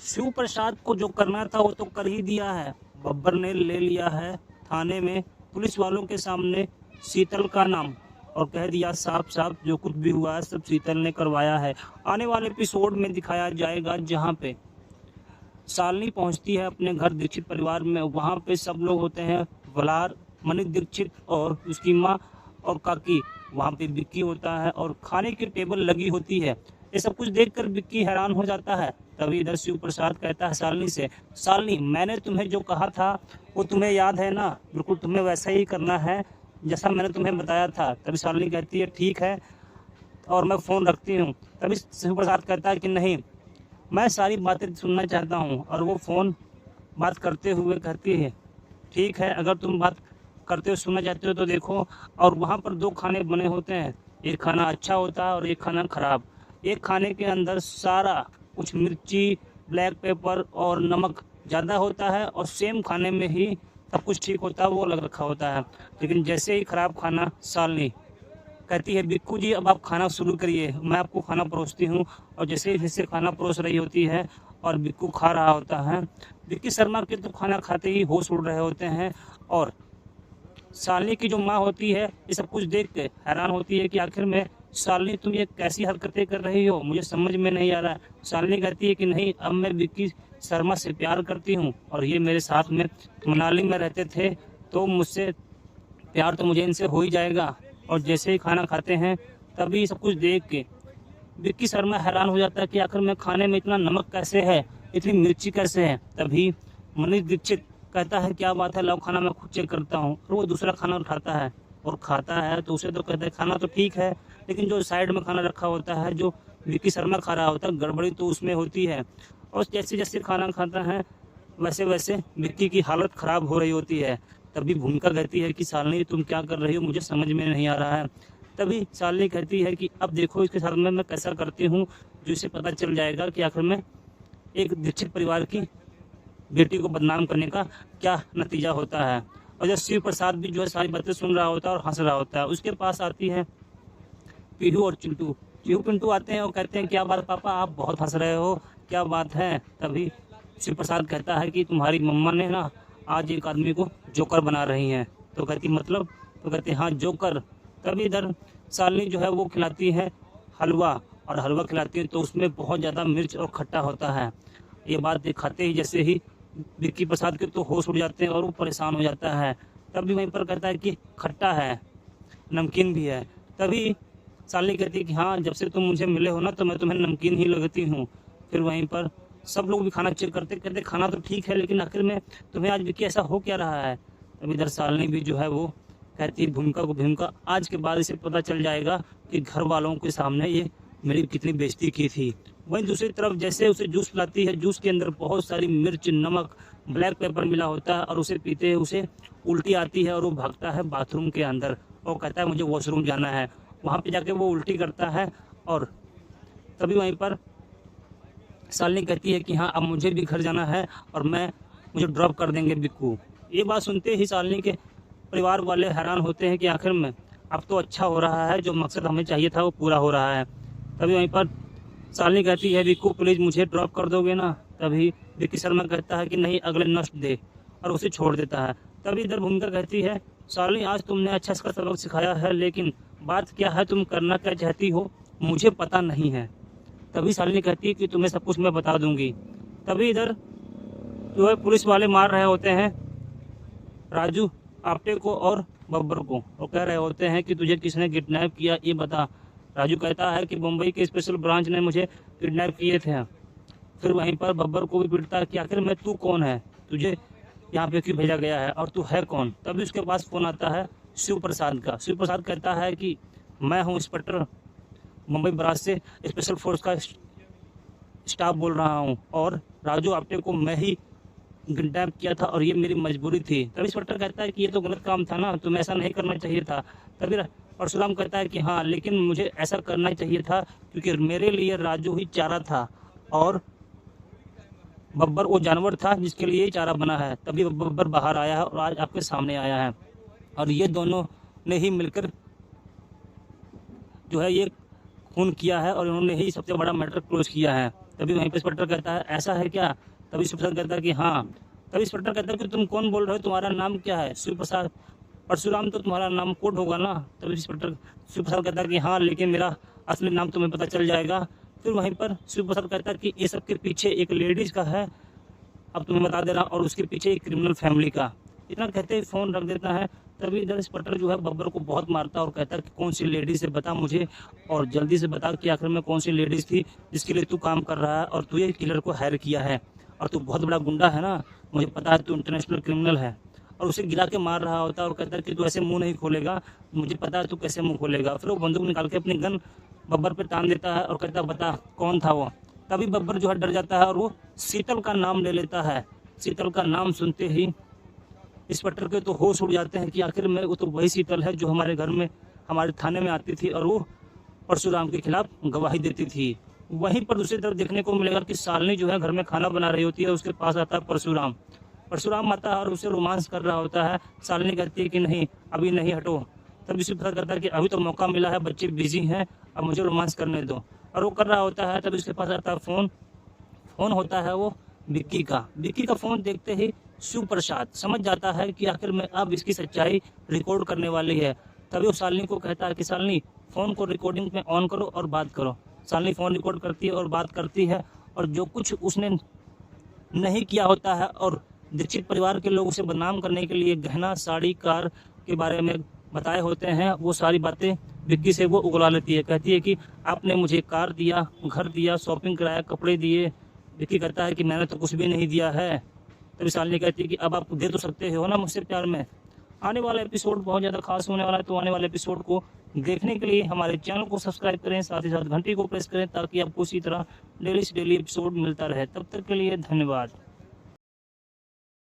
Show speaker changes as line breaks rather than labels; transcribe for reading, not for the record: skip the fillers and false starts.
शिव प्रसाद को जो करना था वो तो कर ही दिया है। बब्बर ने ले लिया है थाने में पुलिस वालों के सामने शीतल का नाम और कह दिया साफ साफ जो कुछ भी हुआ है सब शीतल ने करवाया है। आने वाले एपिसोड में दिखाया जाएगा जहाँ पे शालिनी पहुंचती है अपने घर दीक्षित परिवार में। वहाँ पे सब लोग होते हैं, वलार, मनीष दीक्षित और उसकी माँ और काकी। वहाँ पे विक्की होता है और खाने की टेबल लगी होती है। ये सब कुछ देखकर विक्की हैरान हो जाता है। तभी इधर शिव प्रसाद कहता है शालिनी से, शालिनी मैंने तुम्हें जो कहा था वो तुम्हें याद है ना? बिल्कुल तुम्हें वैसा ही करना है जैसा मैंने तुम्हें बताया था। तभी शालिनी कहती है ठीक है और मैं फ़ोन रखती हूँ। तभी शिव प्रसाद कहता है कि नहीं, मैं सारी बातें सुनना चाहता हूँ। और वो फ़ोन बात करते हुए कहती है ठीक है, अगर तुम बात करते हुए सुनना चाहते हो तो देखो। और वहाँ पर दो खाने बने होते हैं, एक खाना अच्छा होता है और एक खाना ख़राब। एक खाने के अंदर सारा कुछ मिर्ची, ब्लैक पेपर और नमक ज़्यादा होता है और सेम खाने में ही सब कुछ ठीक होता है, वो अलग रखा होता है। लेकिन जैसे ही ख़राब खाना, शालिनी कहती है बिक्कू जी अब आप खाना शुरू करिए, मैं आपको खाना परोसती हूँ। और जैसे जैसे खाना परोस रही होती है और बिक्कू खा रहा होता है, विक्की शर्मा के तो खाना खाते ही होश उड़ रहे होते हैं। और शालिनी की जो माँ होती है ये सब कुछ देख के हैरान होती है कि आखिर में शालिनी तुम ये कैसी हरकतें कर रही हो, मुझे समझ में नहीं आ रहा है। शालिनी कहती है कि नहीं, अब मैं विक्की शर्मा से प्यार करती हूँ और ये मेरे साथ में मनाली में रहते थे तो मुझसे प्यार तो मुझे इनसे हो ही जाएगा। और जैसे ही खाना खाते हैं तभी सब कुछ देख के विक्की शर्मा हैरान हो जाता है कि आखिर में खाने में इतना नमक कैसे है, इतनी मिर्ची कैसे है। तभी मनीष दीक्षित कहता है क्या बात है, लाओ खाना मैं खुद चेक करता हूँ। और वो दूसरा खाना उठाता है और खाता है तो उसे तो कहता है खाना तो ठीक है, लेकिन जो साइड में खाना रखा होता है जो विक्की शर्मा खा रहा होता है, गड़बड़ी तो उसमें होती है। और जैसे जैसे खाना खाता है वैसे वैसे विक्की की हालत ख़राब हो रही होती है। तभी भूमिका कहती है कि शालिनी तुम क्या कर रही हो, मुझे समझ में नहीं आ रहा है। तभी शालिनी कहती है कि अब देखो इसके साथ में मैं कैसा करती हूँ जो इसे पता चल जाएगा कि आखिर में एक दीक्षित परिवार की बेटी को बदनाम करने का क्या नतीजा होता है। और जब शिव प्रसाद भी जो है सारी बातें सुन रहा होता है और हंस रहा होता है, उसके पास आती है पीहू और चिंटू। पीहू पिंटू आते हैं और कहते हैं क्या बात पापा, आप बहुत हंस रहे हो, क्या बात है? तभी शिव प्रसाद कहता है कि तुम्हारी मम्मा ने ना आज एक आदमी को जोकर बना रही हैं। तो कहती मतलब? तो कहते हाँ जोकर। तभी इधर शालिनी जो है वो खिलाती है हलवा, और हलवा खिलाती है तो उसमें बहुत ज़्यादा मिर्च और खट्टा होता है। ये बात दिखाते ही जैसे ही विक्की प्रसाद के तो होश उड़ जाते हैं और वो परेशान हो जाता है। तभी वहीं पर कहता है कि खट्टा है, नमकीन भी है। तभी शालिनी कहती है कि हाँ, जब से तुम मुझे मिले हो ना तो मैं तुम्हें नमकीन ही लगती हूँ। फिर वहीं पर सब लोग भी खाना चेक करते कहते खाना तो ठीक है, लेकिन आखिर में तुम्हें आज विक्की ऐसा हो क्या रहा है? तब इधर शालिनी भी जो है वो कहती है भूमिका को, भूमिका आज के बाद इसे पता चल जाएगा कि घर वालों के सामने ये मेरी कितनी बेइज्जती की थी। वहीं दूसरी तरफ जैसे उसे जूस पिलाती है, जूस के अंदर बहुत सारी मिर्च, नमक, ब्लैक पेपर मिला होता है और उसे पीते ही उसे उल्टी आती है और वो भागता है बाथरूम के अंदर और कहता है मुझे वॉशरूम जाना है। वहाँ पे जाके वो उल्टी करता है और तभी वहीं पर शालिनी कहती है कि हाँ अब मुझे भी घर जाना है और मुझे ड्रॉप कर देंगे बिक्कू। ये बात सुनते ही शालिनी के परिवार वाले हैरान होते हैं कि आखिर में अब तो अच्छा हो रहा है, जो मकसद हमें चाहिए था वो पूरा हो रहा है। तभी वहीं पर शालिनी कहती है बिक्कू प्लीज़ मुझे ड्रॉप कर दोगे ना? तभी विक्की शर्मा कहता है कि नहीं, अगले नष्ट दे, और उसे छोड़ देता है। तभी इधर भूमिका कहती है शालिनी आज तुमने अच्छा इसका सबक सिखाया है, लेकिन बात क्या है, तुम करना क्या चाहती हो मुझे पता नहीं है। तभी शालिनी कहती है कि तुम्हें सब कुछ मैं बता दूंगी। तभी इधर जो है पुलिस वाले मार रहे होते हैं राजू आप्टे को और बब्बर को, और कह रहे होते हैं कि तुझे किसने किडनैप किया ये बता। राजू कहता है कि मुंबई के स्पेशल ब्रांच ने मुझे किडनैप किए थे। फिर वहीं पर बब्बर को भी पीटता है कि आखिर में तू कौन है, तुझे यहाँ पे क्यों भेजा गया है और तू है कौन? तभी उसके पास फ़ोन आता है शिव प्रसाद का। शिव प्रसाद कहता है कि मैं हूँ इंस्पेक्टर मुंबई ब्रांच से स्पेशल फोर्स का स्टाफ बोल रहा हूँ और राजू आप्टे को मैं ही किडनैप किया था और ये मेरी मजबूरी थी। तभी इंस्पेक्टर कहता है कि ये तो गलत काम था ना, तुम्हें ऐसा नहीं करना चाहिए था। तभी परशुराम कहता है कि हाँ, लेकिन मुझे ऐसा करना चाहिए था क्योंकि मेरे लिए राजू ही चारा था और बब्बर वो जानवर था जिसके लिए चारा बना है। तभी बब्बर बाहर आया है और आज आपके सामने आया है और ये दोनों ने ही मिलकर जो है ये खून किया है और इन्होंने ही सबसे बड़ा मैटर क्लोज किया है। तभी वहीं पर इंस्पेक्टर कहता है ऐसा है क्या? तभी शिव प्रसाद कहता है कि हाँ। तभी इंस्पेक्टर कहता है कि तुम कौन बोल रहे हो, तुम्हारा नाम क्या है? शिव प्रसाद, परशुराम तो तुम्हारा नाम कोट होगा ना? तभी इंस्पेक्टर शिव प्रसाद कहता है कि हाँ, लेकिन मेरा असली नाम तुम्हें पता चल जाएगा। फिर वहीं पर शिव प्रसाद कहता है कि ये सब के पीछे एक लेडीज का है, अब तुम्हें बता दे रहा, और उसके पीछे एक क्रिमिनल फैमिली का। इतना कहते ही फोन रख देता है। तभी इधर इंस्पेक्टर जो है बब्बर को बहुत मारता है और कहता है कि कौन सी लेडीज है, बता मुझे, और जल्दी से बता कि आखिर में कौन सी लेडीज थी जिसके लिए तू काम कर रहा है, और तू ये किलर को हायर किया है, और तू बहुत बड़ा गुंडा है ना, मुझे पता है तू इंटरनेशनल क्रिमिनल है। और उसे गिरा के मार रहा होता है और कहता है कि तू ऐसे मुंह नहीं खोलेगा, मुझे पता है तू कैसे मुंह खोलेगा। फिर वो बंदूक निकाल के अपनी गन बब्बर पे तान देता है और कहता है बता कौन था वो। तभी बब्बर जो है डर जाता है और वो शीतल का नाम ले लेता है। शीतल का नाम सुनते ही इंस्पेक्टर के तो होश उड़ जाते हैं कि आखिर में वो तो वही शीतल है जो हमारे घर में, हमारे थाने में आती थी और वो परशुराम के खिलाफ गवाही देती थी। वहीं पर दूसरी तरफ देखने को मिलेगा कि शालिनी जो है घर में खाना बना रही होती है, उसके पास आता है परशुराम। परशुराम आता है और उसे रोमांस कर रहा होता है। शालिनी कहती है कि नहीं, अभी नहीं, हटो। तब इसे पता करता है कि अभी तो मौका मिला है, बच्चे बिजी हैं, अब मुझे रोमांस करने दो। और वो कर रहा होता है। तब उसके पास आता है फोन होता है वो विक्की का फोन देखते ही शिव प्रसाद समझ जाता है कि आखिर में अब इसकी सच्चाई रिकॉर्ड करने वाली है। तभी वो शालिनी को कहता है कि शालिनी फोन को रिकॉर्डिंग में ऑन करो और बात करो। शालिनी फोन रिकॉर्ड करती है और बात करती है, और जो कुछ उसने नहीं किया होता है और दीक्षित परिवार के लोग उसे बदनाम करने के लिए गहना, साड़ी, कार के बारे में बताए होते हैं, वो सारी बातें विक्की से वो उगला लेती है। कहती है कि आपने मुझे कार दिया, घर दिया, शॉपिंग कराया, कपड़े दिए। विक्की कहता है कि मैंने तो कुछ भी नहीं दिया है। तभी शालिनी कहती है कि अब आप दे तो सकते हो ना मुझसे प्यार में। आने वाला एपिसोड बहुत ज़्यादा खास होने वाला है, तो आने वाले एपिसोड को देखने के लिए हमारे चैनल को सब्सक्राइब करें, साथ ही साथ घंटी को प्रेस करें ताकि आपको इसी तरह डेली से डेली एपिसोड मिलता रहे। तब तक के लिए धन्यवाद।